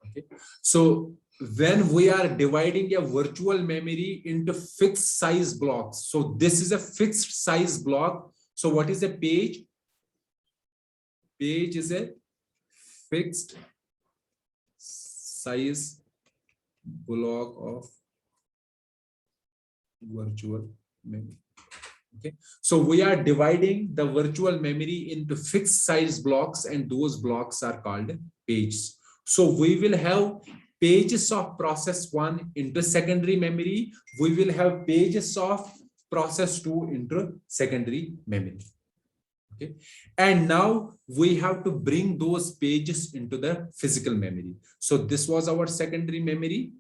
Okay, so when we are dividing a virtual memory into fixed size blocks, so this is a fixed size block. So what is a page? Page is a fixed size block of virtual memory. Okay, so we are dividing the virtual memory into fixed size blocks, and those blocks are called pages. So we will have pages of process 1 into secondary memory. We will have pages of process 2 into secondary memory. Okay. And now we have to bring those pages into the physical memory. So this was our secondary memory.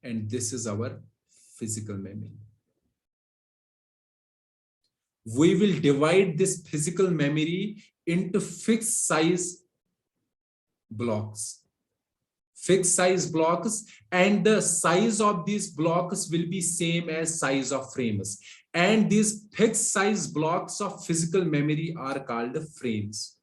And this is our physical memory. We will divide this physical memory into fixed size blocks. Fixed size blocks, and the size of these blocks will be same as size of frames. And these fixed size blocks of physical memory are called frames.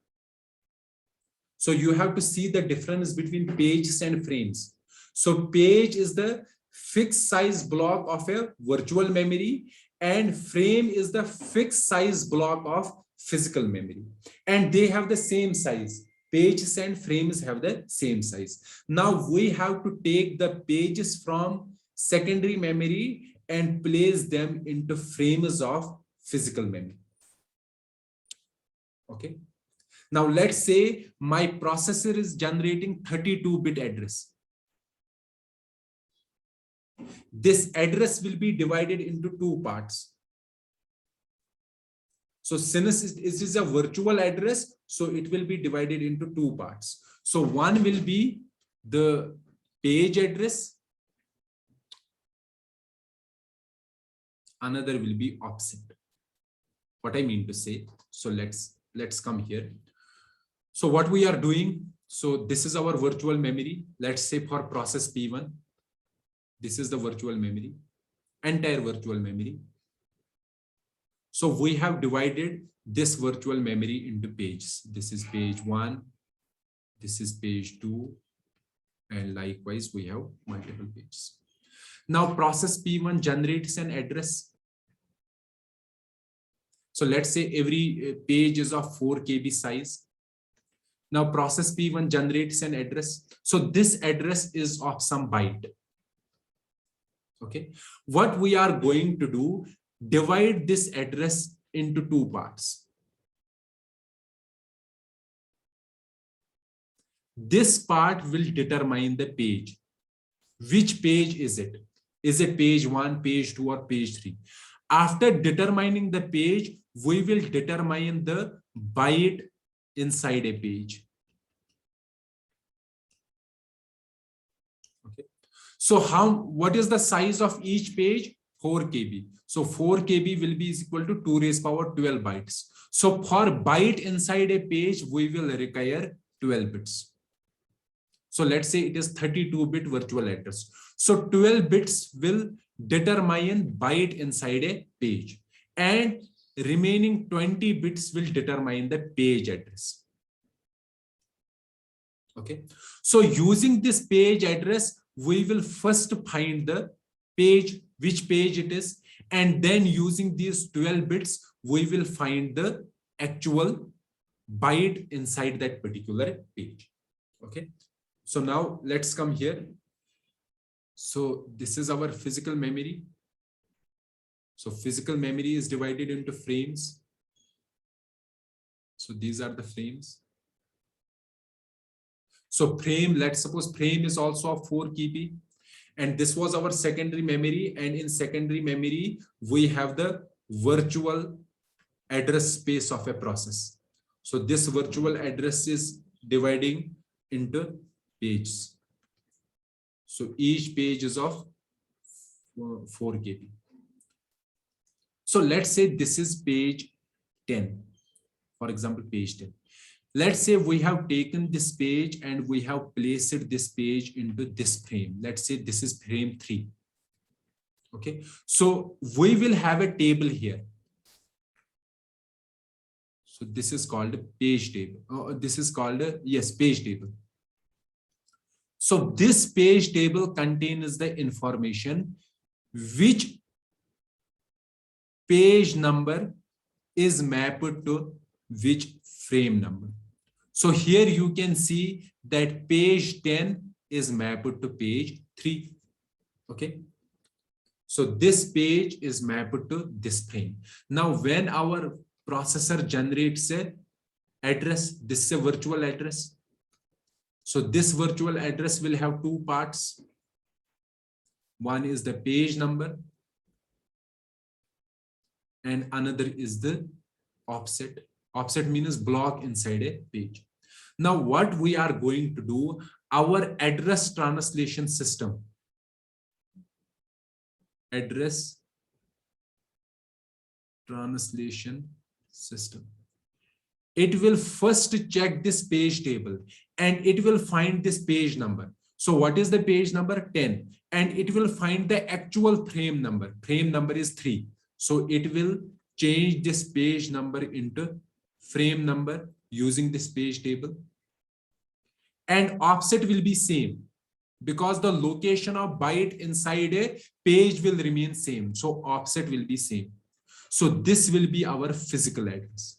So you have to see the difference between pages and frames. So page is the fixed size block of a virtual memory, and frame is the fixed size block of physical memory. And they have the same size. Pages and frames have the same size. Now we have to take the pages from secondary memory and place them into frames of physical memory. Okay. Now let's say my processor is generating 32-bit address. This address will be divided into two parts. So since it is a virtual address, so it will be divided into two parts. So one will be the page address. Another will be offset. What I mean to say, so let's come here. So what we are doing, so this is our virtual memory. Let's say for process P1, this is the virtual memory, entire virtual memory. So we have divided this virtual memory into pages. This is page 1, this is page 2, and likewise we have multiple pages. Now process P1 generates an address. So let's say every page is of 4 KB size. Now process P1 generates an address. So this address is of some byte. Okay. What we are going to do, divide this address into two parts. This part will determine the page. Which page is it? Is it page 1, page 2, or page 3? After determining the page, we will determine the byte inside a page. Okay. So what is the size of each page? 4 KB. So 4 KB will be equal to 2 raised power 12 bytes. So for byte inside a page, we will require 12 bits. So let's say it is 32-bit virtual address. So 12 bits will determine byte inside a page, and remaining 20 bits will determine the page address. Okay. So using this page address, we will first find the page, which page it is, and then using these 12 bits, we will find the actual byte inside that particular page. Okay. So now let's come here. So this is our physical memory. So physical memory is divided into frames. So these are the frames. So frame, let's suppose frame is also of 4 KB. And this was our secondary memory. And in secondary memory, we have the virtual address space of a process. So this virtual address is dividing into pages. So each page is of 4 KB. So let's say this is page 10. For example, page 10. Let's say we have taken this page and we have placed this page into this frame. Let's say this is frame 3. Okay. So we will have a table here. So this is called a page table. This is called a, yes, page table. So this page table contains the information which page number is mapped to which frame number. So here you can see that page 10 is mapped to page 3. Okay. So this page is mapped to this frame. Now when our processor generates a address, this is a virtual address. So this virtual address will have two parts. One is the page number and another is the offset. Offset means block inside a page. Now what we are going to do, our address translation system, address translation system, it will first check this page table and it will find this page number. So what is the page number? 10. And it will find the actual frame number. Frame number is 3. So it will change this page number into frame number using this page table. And offset will be same because the location of byte inside a page will remain same. So offset will be same. So this will be our physical address.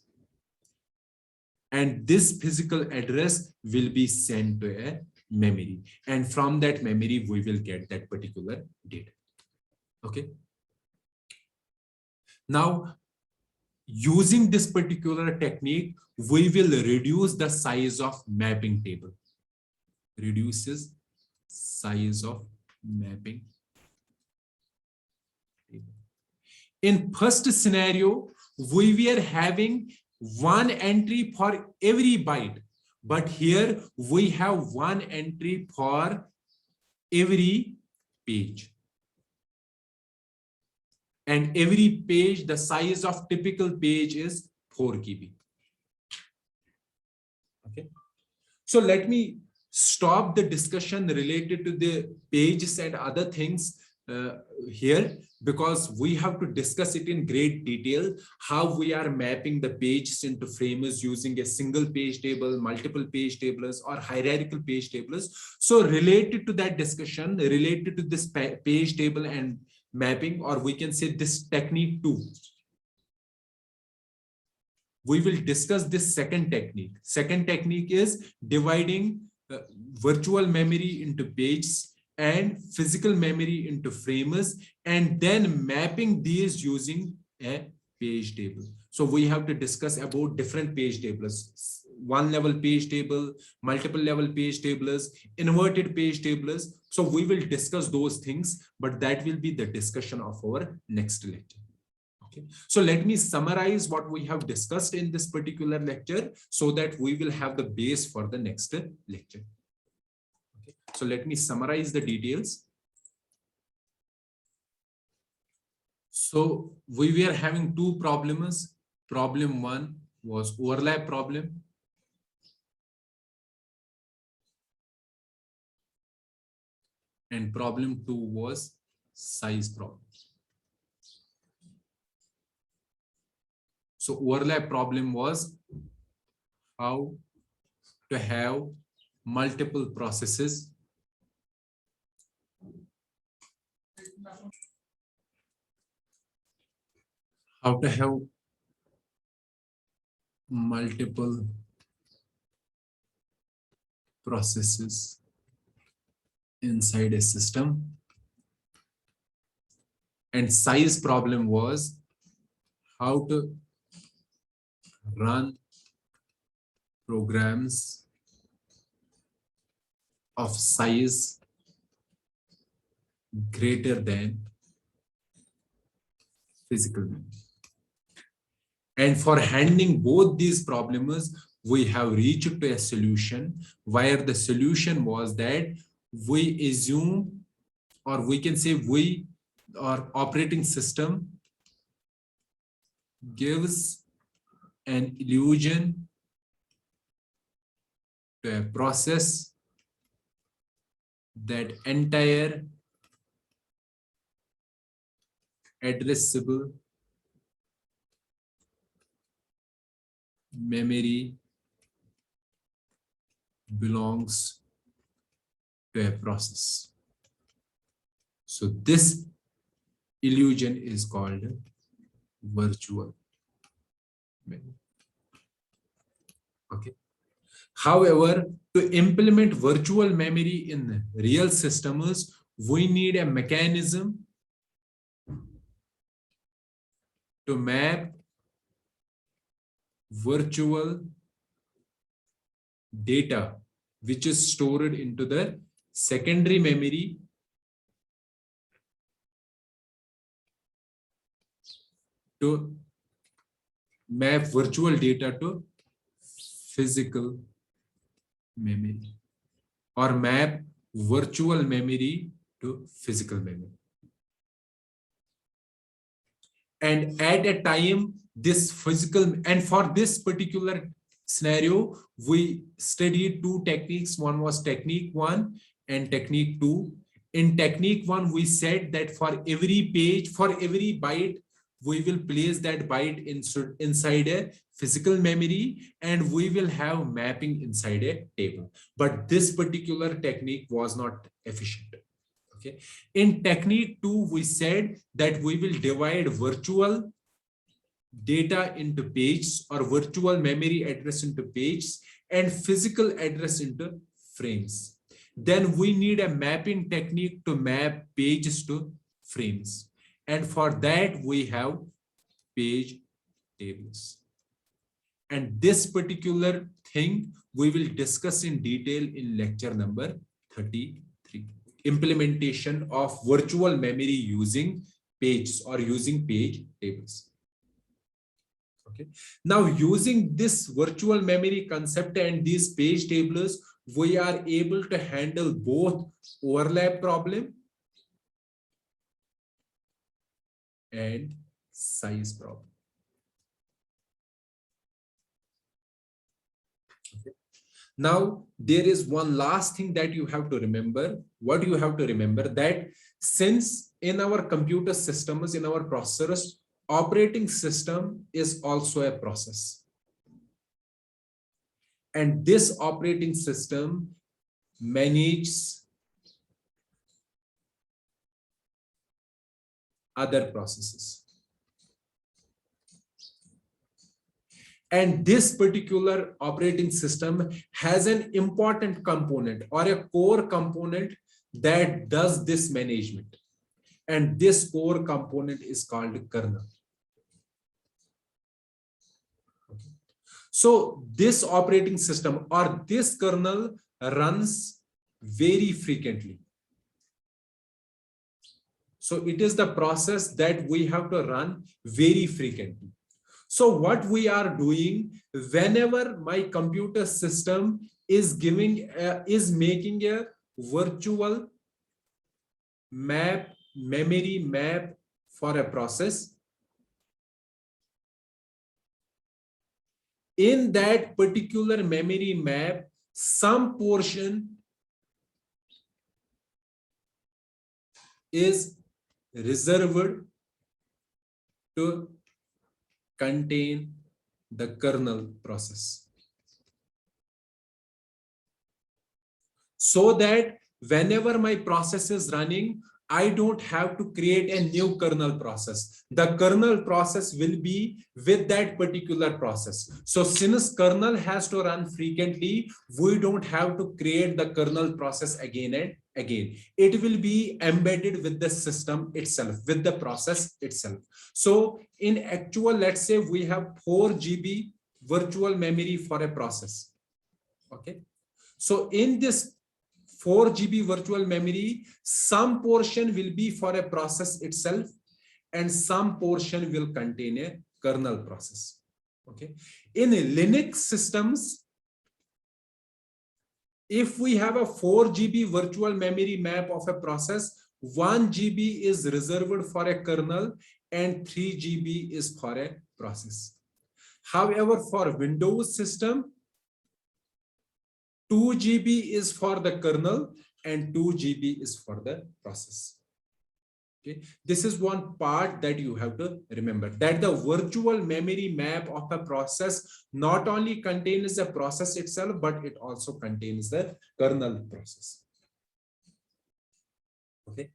And this physical address will be sent to a memory. And from that memory, we will get that particular data. Okay. Now, using this particular technique, we will reduce the size of mapping table. Reduces size of mapping table. In first scenario, we were having one entry for every byte, but here we have one entry for every page. And every page, the size of typical page is 4 KB. Okay. So let me stop the discussion related to the pages and other things here, because we have to discuss it in great detail, how we are mapping the pages into frames using a single page table, multiple page tables, or hierarchical page tables. So related to that discussion, related to this page table and mapping, or we can say this technique too, we will discuss this second technique. Second technique is dividing virtual memory into pages and physical memory into frames, and then mapping these using a page table. So we have to discuss about different page tables: one level page table, multiple level page tables, inverted page tables. So we will discuss those things, but that will be the discussion of our next lecture. Okay. So let me summarize what we have discussed in this particular lecture so that we will have the base for the next lecture. Okay. So let me summarize the details. So we were having two problems. Problem one was overlap problem. And problem two was size problem. So overlap problem was how to have multiple processes inside a system. And size problem was how to run programs of size greater than physical memory. And for handling both these problems, we have reached to a solution where the solution was that we assume, or we can say our operating system gives an illusion to a process that entire addressable memory belongs to a process. So this illusion is called virtual memory. Okay. However, to implement virtual memory in real systems, we need a mechanism to map virtual data which is stored into the secondary memory to map virtual data to physical memory, or map virtual memory to physical memory. And at a time, this physical, and for this particular scenario, we studied two techniques. One was technique 1 and technique 2. In technique 1, we said that for every page, for every byte, we will place that byte inside a physical memory, and we will have mapping inside a table. But this particular technique was not efficient. Okay. In technique 2, we said that we will divide virtual data into pages, or virtual memory address into pages, and physical address into frames. Then we need a mapping technique to map pages to frames. And for that, we have page tables. And this particular thing we will discuss in detail in lecture number 33. Implementation of virtual memory using pages, or using page tables. Okay. Now, using this virtual memory concept and these page tables, we are able to handle both overlap problem and size problem. Okay. Now, there is one last thing that you have to remember. What you have to remember, that since in our computer systems, in our processors, operating system is also a process. And this operating system manages other processes. And this particular operating system has an important component, or a core component, that does this management. And this core component is called kernel. Okay. So this operating system, or this kernel, runs very frequently. So it is the process that we have to run very frequently. So what we are doing, whenever my computer system is making a virtual memory map for a process, in that particular memory map, some portion is reserved to contain the kernel process, so that whenever my process is running, I don't have to create a new kernel process. The kernel process will be with that particular process. So since kernel has to run frequently, we don't have to create the kernel process again and again. It will be embedded with the system itself, with the process itself. So in actual, let's say we have 4 GB virtual memory for a process. Okay. So in this 4 GB virtual memory, some portion will be for a process itself, and some portion will contain a kernel process. Okay. In Linux systems, if we have a 4 GB virtual memory map of a process, 1 GB is reserved for a kernel and 3 GB is for a process. However, for Windows system, 2 GB is for the kernel and 2 GB is for the process. Okay. This is one part that you have to remember, that the virtual memory map of a process not only contains the process itself, but it also contains the kernel process. Okay.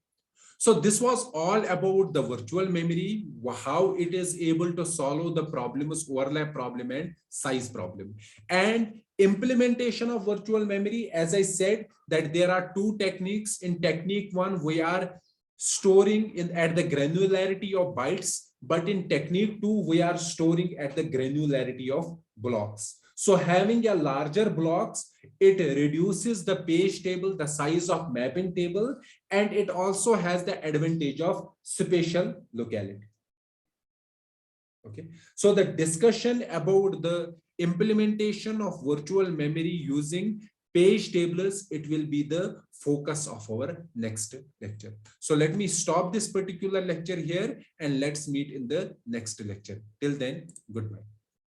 So this was all about the virtual memory, how it is able to solve the problems, overlap problem and size problem. And implementation of virtual memory, as I said, that there are two techniques. In technique 1, we are storing at the granularity of bytes, but in technique 2, we are storing at the granularity of blocks. So having a larger blocks, it reduces the page table, the size of mapping table, and it also has the advantage of spatial locality. Okay, so the discussion about the implementation of virtual memory using page tables, it will be the focus of our next lecture. So let me stop this particular lecture here and let's meet in the next lecture. Till then, goodbye.